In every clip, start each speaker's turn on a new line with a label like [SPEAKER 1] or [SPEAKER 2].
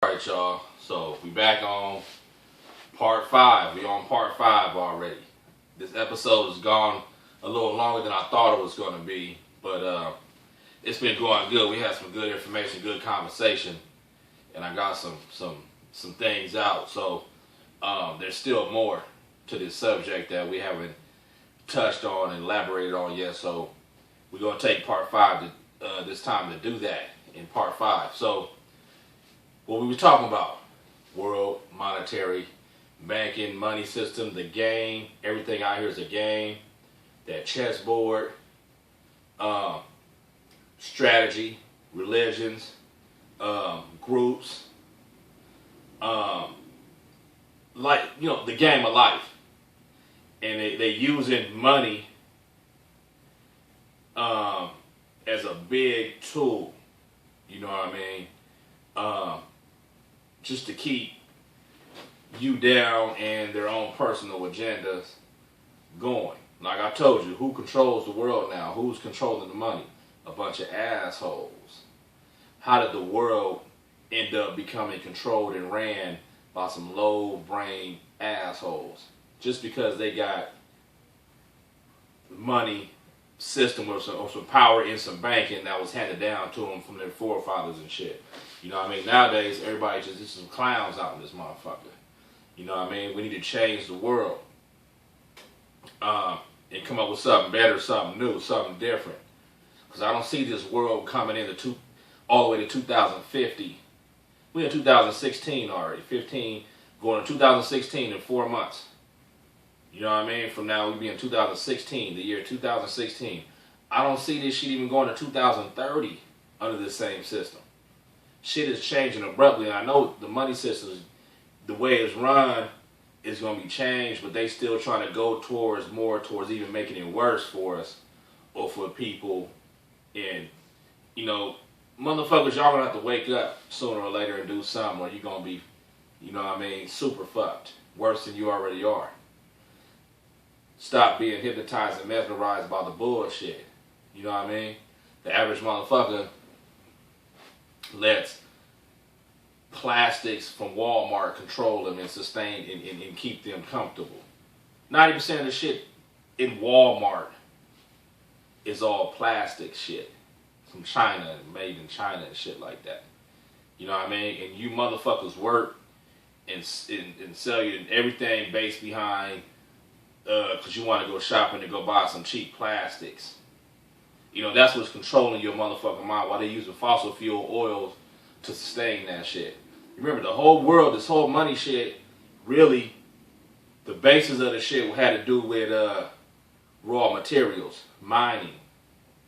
[SPEAKER 1] Alright, y'all. So we back on part 5. We on part 5 already. This episode has gone a little longer than I thought it was going to be, but it's been going good. We had some good information, good conversation, and I got some things out. So there's still more to this subject that we haven't touched on and elaborated on yet. So we're going to take part 5 this time to do that in part 5. So what we were talking about, world monetary, banking, money system, the game, everything out here is a game, that chessboard, strategy, religions, groups, like, the game of life. And they using money as a big tool, you know what I mean? Just to keep you down and their own personal agendas going. Like I told you, who controls the world now? Who's controlling the money? A bunch of assholes. How did the world end up becoming controlled and ran by some low-brained assholes? Just because they got money system or some power in some banking that was handed down to them from their forefathers and shit. You know what I mean? Nowadays, everybody just some clowns out in this motherfucker. You know what I mean? We need to change the world. And come up with something better, something new, something different. Because I don't see this world coming into all the way to 2050. We're in 2016 already. 15, going to 2016 in 4 months. You know what I mean? From now, we'll be in 2016, the year 2016. I don't see this shit even going to 2030 under the same system. Shit is changing abruptly, and I know the money system, the way it's run, is going to be changed, but they still trying to go more towards even making it worse for us or for people. And, motherfuckers, y'all going to have to wake up sooner or later and do something, or you're going to be, super fucked. Worse than you already are. Stop being hypnotized and mesmerized by the bullshit. You know what I mean? The average motherfucker lets plastics from Walmart control them and sustain and keep them comfortable. 90% of the shit in Walmart is all plastic shit from China, made in China and shit like that. You know what I mean? And you motherfuckers work and sell you everything based behind because you want to go shopping to go buy some cheap plastics. That's what's controlling your motherfucking mind. While they using fossil fuel oils to sustain that shit. Remember, the whole world, this whole money shit, really, the basis of the shit had to do with raw materials, mining.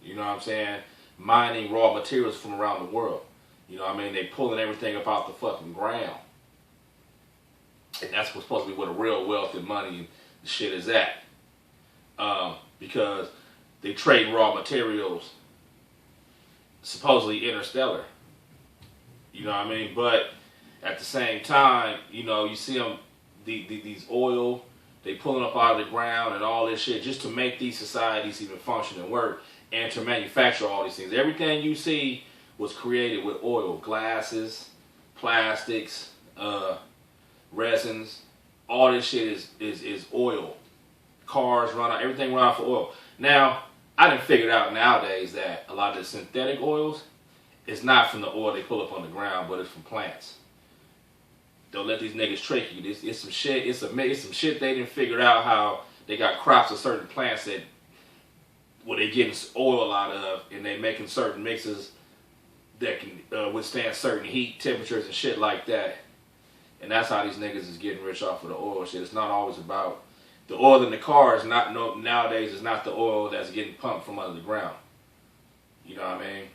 [SPEAKER 1] You know what I'm saying? Mining raw materials from around the world. You know what I mean? They pulling everything up out the fucking ground. And that's what's supposed to be where the real wealth and money and shit is at. Because they trade raw materials supposedly interstellar. You know what I mean? But at the same time, you see them, these oil, they pulling up out of the ground and all this shit just to make these societies even function and work and to manufacture all these things. Everything you see was created with oil. Glasses, plastics, resins, all this shit is oil. Cars run out, everything run out for oil. Now, I done figured out nowadays that a lot of the synthetic oils, it's not from the oil they pull up on the ground, but it's from plants. Don't let these niggas trick you. It's some shit. It's some shit they didn't figure out how they got crops of certain plants that where they getting oil out of, and they making certain mixes that can withstand certain heat, temperatures, and shit like that. And that's how these niggas is getting rich off of the oil shit. It's not always about the oil in the car. Is not nowadays. Is not the oil that's getting pumped from under the ground. You know what I mean?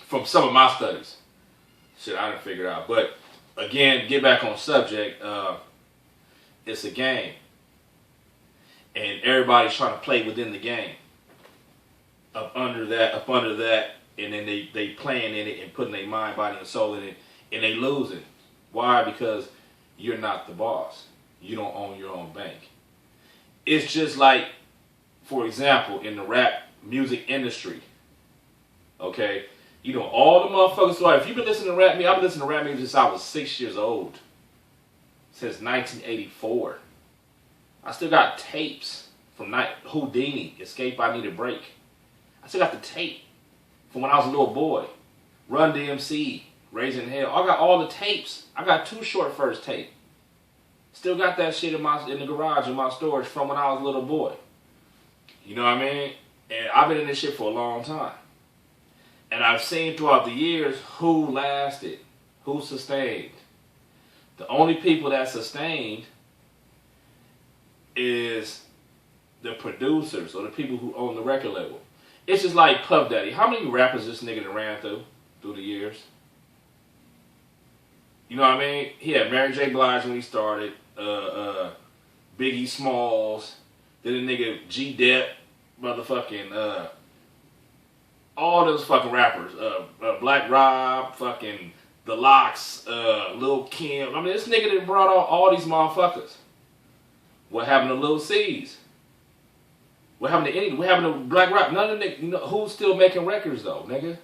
[SPEAKER 1] From some of my studies. Shit I didn't figure out. But again, get back on subject. It's a game. And everybody's trying to play within the game. Up under that, and then they playing in it and putting their mind, body, and soul in it, and they losing. Why? Because you're not the boss. You don't own your own bank. It's just like, for example, in the rap music industry, okay, You know, all the motherfuckers. Like, if you've been listening to rap music, I've been listening to rap music since I was 6 years old. Since 1984. I still got tapes from Houdini, Escape I Need a Break. I still got the tape from when I was a little boy. Run DMC, Raising Hell. I got all the tapes. I got 2 Short First tape. Still got that shit in the garage in my storage from when I was a little boy. You know what I mean? And I've been in this shit for a long time. And I've seen throughout the years who lasted, who sustained. The only people that sustained is the producers or the people who own the record label. It's just like Puff Daddy. How many rappers this nigga that ran through the years? You know what I mean? He had Mary J. Blige when he started, Biggie Smalls, then the nigga G-Dep, motherfucking, all those fucking rappers, Black Rob, fucking The Lox, Lil Kim. I mean, this nigga that brought out all these motherfuckers. What happened to Lil C's? What happened to any? What happened to Black Rob? None of the niggas, you know, who's still making records though, nigga?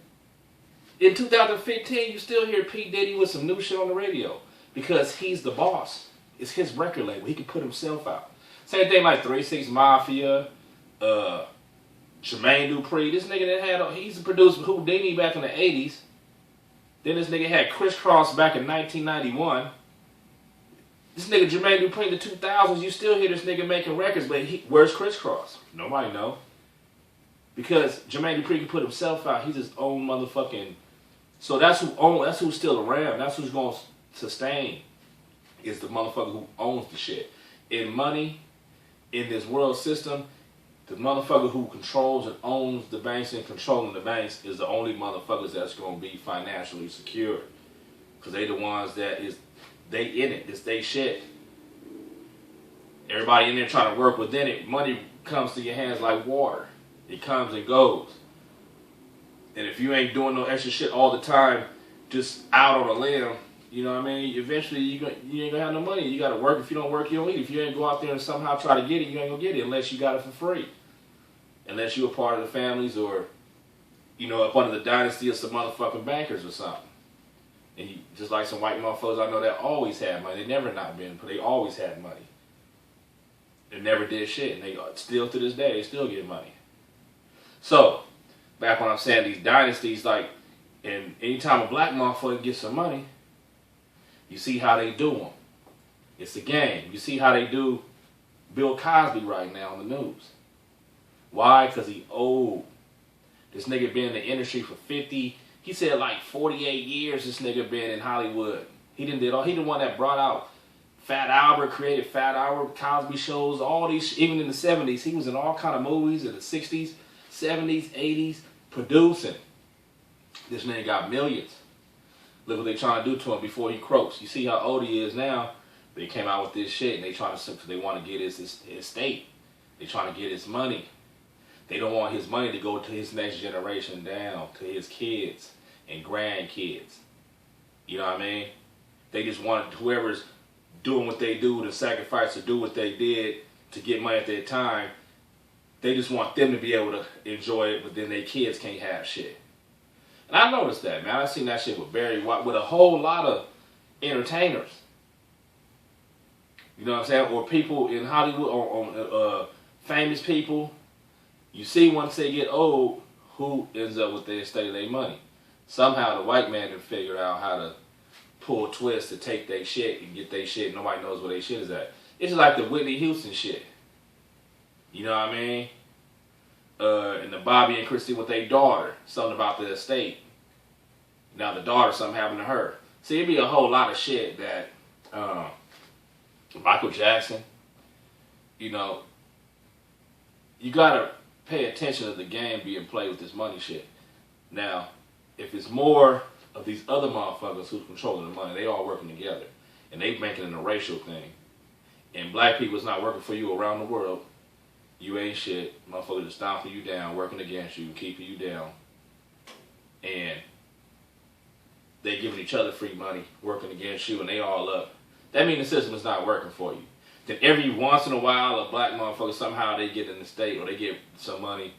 [SPEAKER 1] In 2015, you still hear P. Diddy with some new shit on the radio because he's the boss. It's his record label. He can put himself out. Same thing like 3 6 Mafia, Jermaine Dupri. This nigga that had, he's produced Houdini back in the 80s. Then this nigga had Criss Cross back in 1991. This nigga Jermaine Dupri in the 2000s, you still hear this nigga making records, but where's Criss Cross? Nobody know. Because Jermaine Dupri can put himself out. He's his own motherfucking. So that's who's still around. That's who's going to sustain. Is the motherfucker who owns the shit. In money, in this world system, the motherfucker who controls and owns the banks and controlling the banks is the only motherfuckers that's going to be financially secure. Because they the ones that they in it. It's they shit. Everybody in there trying to work within it. Money comes to your hands like water. It comes and goes. And if you ain't doing no extra shit all the time, just out on a limb, you know what I mean? Eventually, you ain't gonna have no money. You gotta work. If you don't work, you don't eat. If you ain't go out there and somehow try to get it, you ain't gonna get it unless you got it for free. Unless you're a part of the families or, you know, up under the dynasty of some motherfucking bankers or something. And just like some white motherfuckers I know that always had money. They never not been, but they always had money. They never did shit. And they still, to this day, they still get money. So, back when I'm saying these dynasties, like, and anytime a black motherfucker gets some money, you see how they do them. It's a game. You see how they do Bill Cosby right now on the news. Why? Because he old. This nigga been in the industry for 50, he said like 48 years this nigga been in Hollywood. He the one that brought out Fat Albert, created Fat Albert, Cosby shows, all these, even in the 70s. He was in all kind of movies in the 60s, 70s, 80s, producing. This nigga got millions. Look what they trying to do to him before he croaks. You see how old he is now? They came out with this shit and they trying to, they want to get his estate. They trying to get his money. They don't want his money to go to his next generation down, to his kids and grandkids. You know what I mean? They just want whoever's doing what they do, the sacrifice to do what they did to get money at their time, they just want them to be able to enjoy it, but then their kids can't have shit. And I noticed that, man. I seen that shit with Barry White, with a whole lot of entertainers. You know what I'm saying? Or people in Hollywood, or famous people. You see once they get old, who ends up with their estate of their money. Somehow the white man can figure out how to pull twists to take their shit and get their shit. Nobody knows where their shit is at. It's just like the Whitney Houston shit. You know what I mean? And the Bobby and Christy with their daughter. Something about the estate. Now the daughter, something happened to her. See, it'd be a whole lot of shit that Michael Jackson, you know, you gotta pay attention to the game being played with this money shit. Now, if it's more of these other motherfuckers who's controlling the money, they all working together. And they making it a racial thing. And black people's not working for you around the world. You ain't shit. Motherfuckers just stomping you down, working against you, keeping you down. And they giving each other free money, working against you, and they all up. That means the system is not working for you. Then every once in a while, a black motherfucker, somehow they get in the state or they get some money.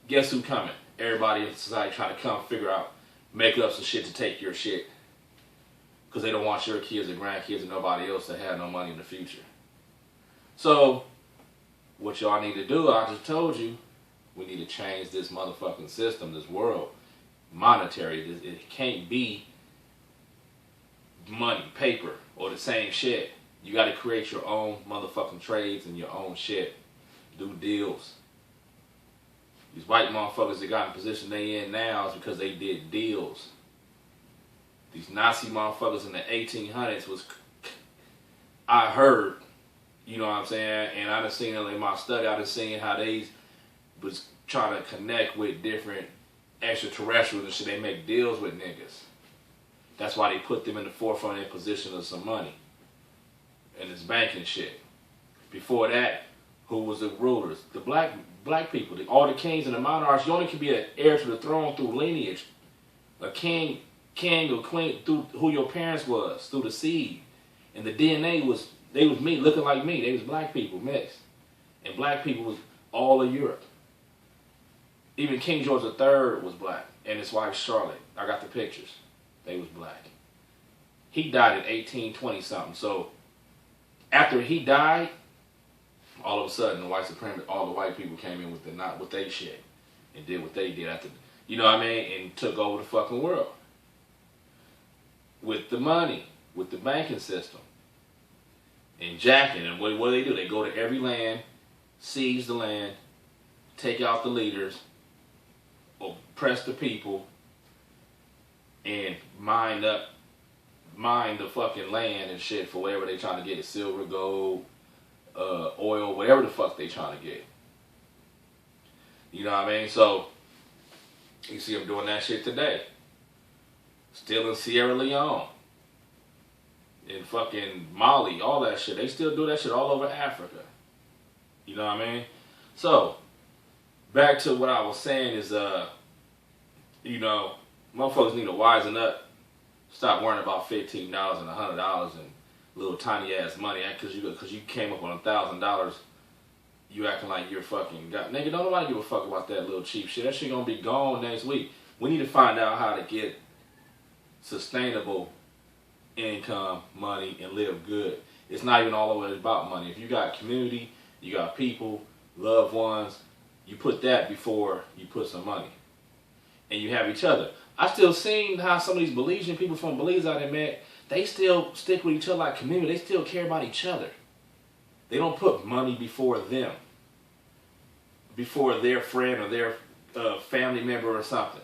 [SPEAKER 1] Guess who coming? everybody in society trying to come figure out, make up some shit to take your shit. Because they don't want your kids or grandkids or nobody else to have no money in the future. So, what y'all need to do, I just told you, we need to change this motherfucking system, this world. Monetary. It can't be money, paper, or the same shit. You got to create your own motherfucking trades and your own shit. Do deals. These white motherfuckers that got in the position they in now is because they did deals. These Nazi motherfuckers in the 1800s was, I heard, you know what I'm saying, and I done seen it in my study, I done seen how they was trying to connect with different extraterrestrials and shit. They make deals with niggas. That's why they put them in the forefront in position of some money. And it's banking shit. Before that, who was the rulers? The black people, all the kings and the monarchs. You only can be an heir to the throne through lineage. A king or queen through who your parents was, through the seed. And the DNA was, they was me, looking like me. They was black people mixed. And black people was all of Europe. Even King George III was black, and his wife Charlotte. I got the pictures. They was black. He died in 1820 something. So after he died, all of a sudden the white supremacists, all the white people came in with their shit and did what they did after, you know what I mean, and took over the fucking world with the money, with the banking system, and jacking. And what do? They go to every land, seize the land, take out the leaders, oppress the people, and mine the fucking land and shit for whatever they trying to get. Silver, gold, oil, whatever the fuck they trying to get. You know what I mean? So, you see them doing that shit today. Still in Sierra Leone. In fucking Mali, all that shit. They still do that shit all over Africa. You know what I mean? So, back to what I was saying is, you know, motherfuckers need to wisen up. Stop worrying about $15 and $100 and little tiny ass money. Because you came up on $1,000, you acting like you're fucking got. Nigga, don't nobody give a fuck about that little cheap shit. That shit gonna be gone next week. We need to find out how to get sustainable income, money, and live good. It's not even all always about money. If you got community, you got people, loved ones, you put that before you put some money. And you have each other. I still seen how some of these Belizean people from Belize I done met, they still stick with each other like community. They still care about each other. They don't put money before them, before their friend or their family member or something.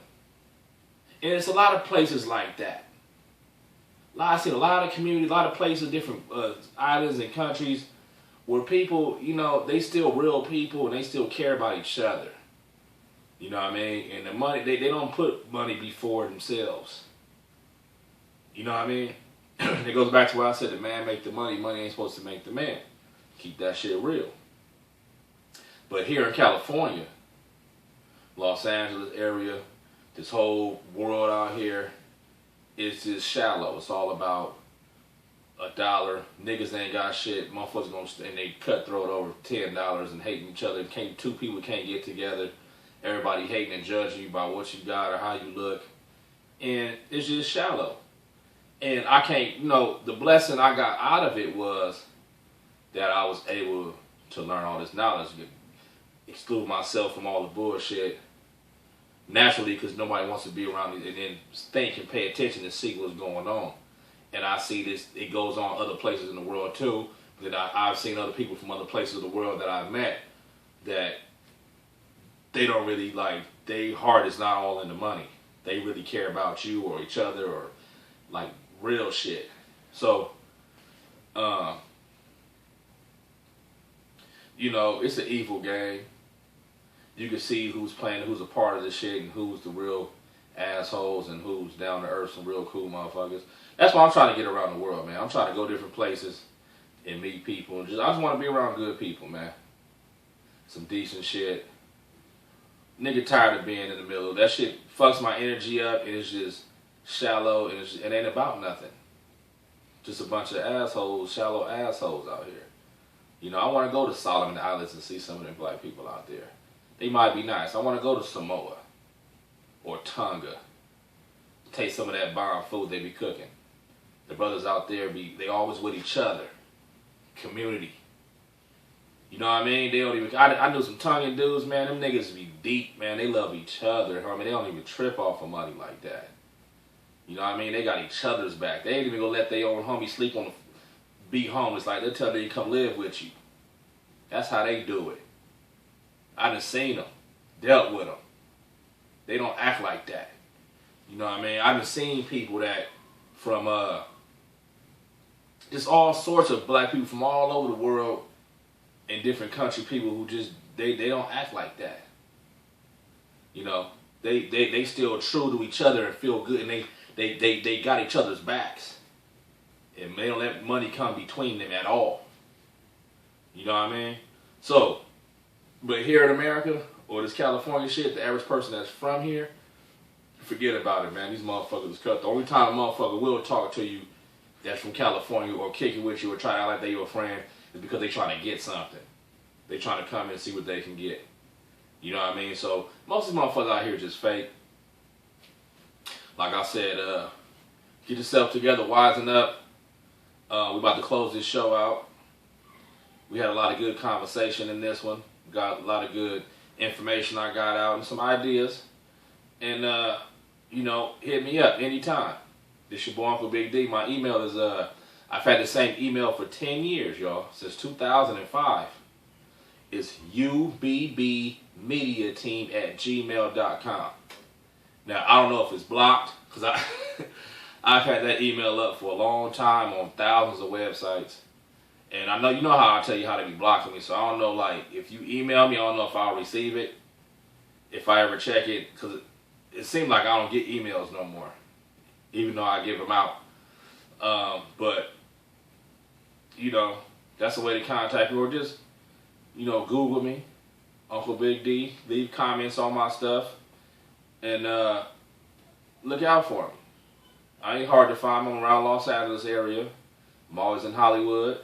[SPEAKER 1] And it's a lot of places like that. I see a lot of communities, a lot of places, different islands and countries where people, you know, they still real people and they still care about each other. You know what I mean? And the money, they don't put money before themselves. You know what I mean? It goes back to what I said, the man make the money, money ain't supposed to make the man. Keep that shit real. But here in California, Los Angeles area, this whole world out here, it's just shallow. It's all about $1. Niggas ain't got shit. Motherfuckers gonna and they cutthroat over $10 and hating each other. Two people can't get together. Everybody hating and judging you by what you got or how you look. And it's just shallow. And I can't, you know, the blessing I got out of it was that I was able to learn all this knowledge, exclude myself from all the bullshit naturally, because nobody wants to be around me and then think and pay attention and see what's going on. And I see this, it goes on other places in the world too. That I've seen other people from other places of the world that I've met that they don't really like, their heart is not all in the money. They really care about you or each other or like real shit. So, you know, it's an evil game. You can see who's playing, who's a part of the shit, and who's the real assholes, and who's down to earth, some real cool motherfuckers. That's why I'm trying to get around the world, man. I'm trying to go different places and meet people. And I just want to be around good people, man. Some decent shit. Nigga tired of being in the middle. That shit fucks my energy up, and it's just shallow, and it ain't about nothing. Just a bunch of assholes, shallow assholes out here. You know, I want to go to Solomon Islands and see some of them black people out there. They might be nice. I want to go to Samoa. or Tonga. Taste some of that bomb food they be cooking. The brothers out there they always with each other. Community. You know what I mean? They don't even. I knew some Tongan dudes, man. Them niggas be deep, man. They love each other. I mean, they don't even trip off of money like that. You know what I mean? They got each other's back. They ain't even gonna let their own homie sleep on the be homeless. Like they'll tell them to come live with you. That's how they do it. I done seen them, dealt with them. They don't act like that. You know what I mean? I done seen people that from just all sorts of black people from all over the world in different country, people who just they don't act like that. You know, they still true to each other and feel good, and they got each other's backs. And they don't let money come between them at all. You know what I mean? So, but here in America, or this California shit, the average person that's from here, forget about it, man. These motherfuckers is cut. The only time a motherfucker will talk to you that's from California or kick it with you or try to act like they your friend is because they trying to get something. They trying to come and see what they can get. You know what I mean? So, most of these motherfuckers out here just fake. Like I said, get yourself together, wisen up. We're about to close this show out. We had a lot of good conversation in this one. Got a lot of good information I got out and some ideas. And, you know, hit me up anytime. This your boy Uncle Big D. My email is, I've had the same email for 10 years, y'all, since 2005. It's ubbmediateam@gmail.com. Now, I don't know if it's blocked, because I've had that email up for a long time on thousands of websites. And I know, you know how I tell you how to be blocking me, so I don't know, like, if you email me, I don't know if I'll receive it, if I ever check it, because it seems like I don't get emails no more, even though I give them out. But, you know, that's the way to contact me, or just, you know, Google me, Uncle Big D, leave comments on my stuff, and look out for me. I ain't hard to find. I'm around Los Angeles area. I'm always in Hollywood,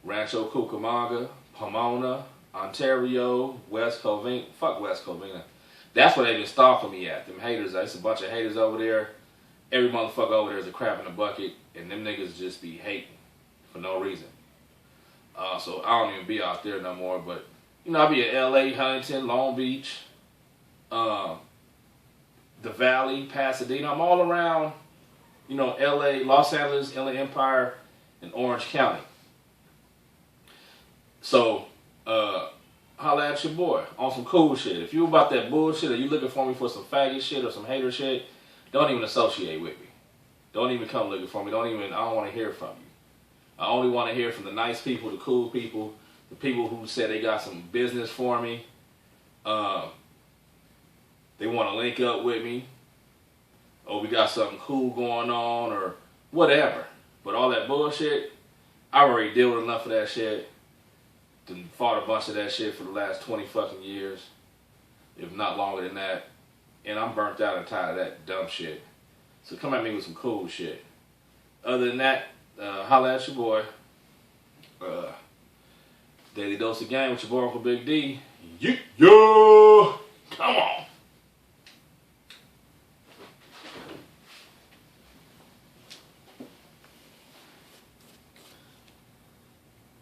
[SPEAKER 1] Rancho Cucamonga, Pomona, Ontario, West Covina. Fuck West Covina. That's where they been stalking me at. Them haters. There's a bunch of haters over there. Every motherfucker over there is a crab in a bucket, and them niggas just be hating for no reason. So I don't even be out there no more. But you know, I be in L.A., Huntington, Long Beach, the Valley, Pasadena. I'm all around. You know, L.A., Los Angeles, Inland Empire, and Orange County. So, holla at your boy on some cool shit. If you about that bullshit or you looking for me for some faggot shit or some hater shit, don't even associate with me. Don't even come looking for me. I don't want to hear from you. I only want to hear from the nice people, the cool people, the people who said they got some business for me. They want to link up with me. Or we got something cool going on or whatever. But all that bullshit, I already dealt with enough of that shit. Done fought a bunch of that shit for the last 20 fucking years. If not longer than that. And I'm burnt out and tired of that dumb shit. So come at me with some cool shit. Other than that, holla at your boy. Daily Dose of Game with your boy Uncle Big D. Yeah.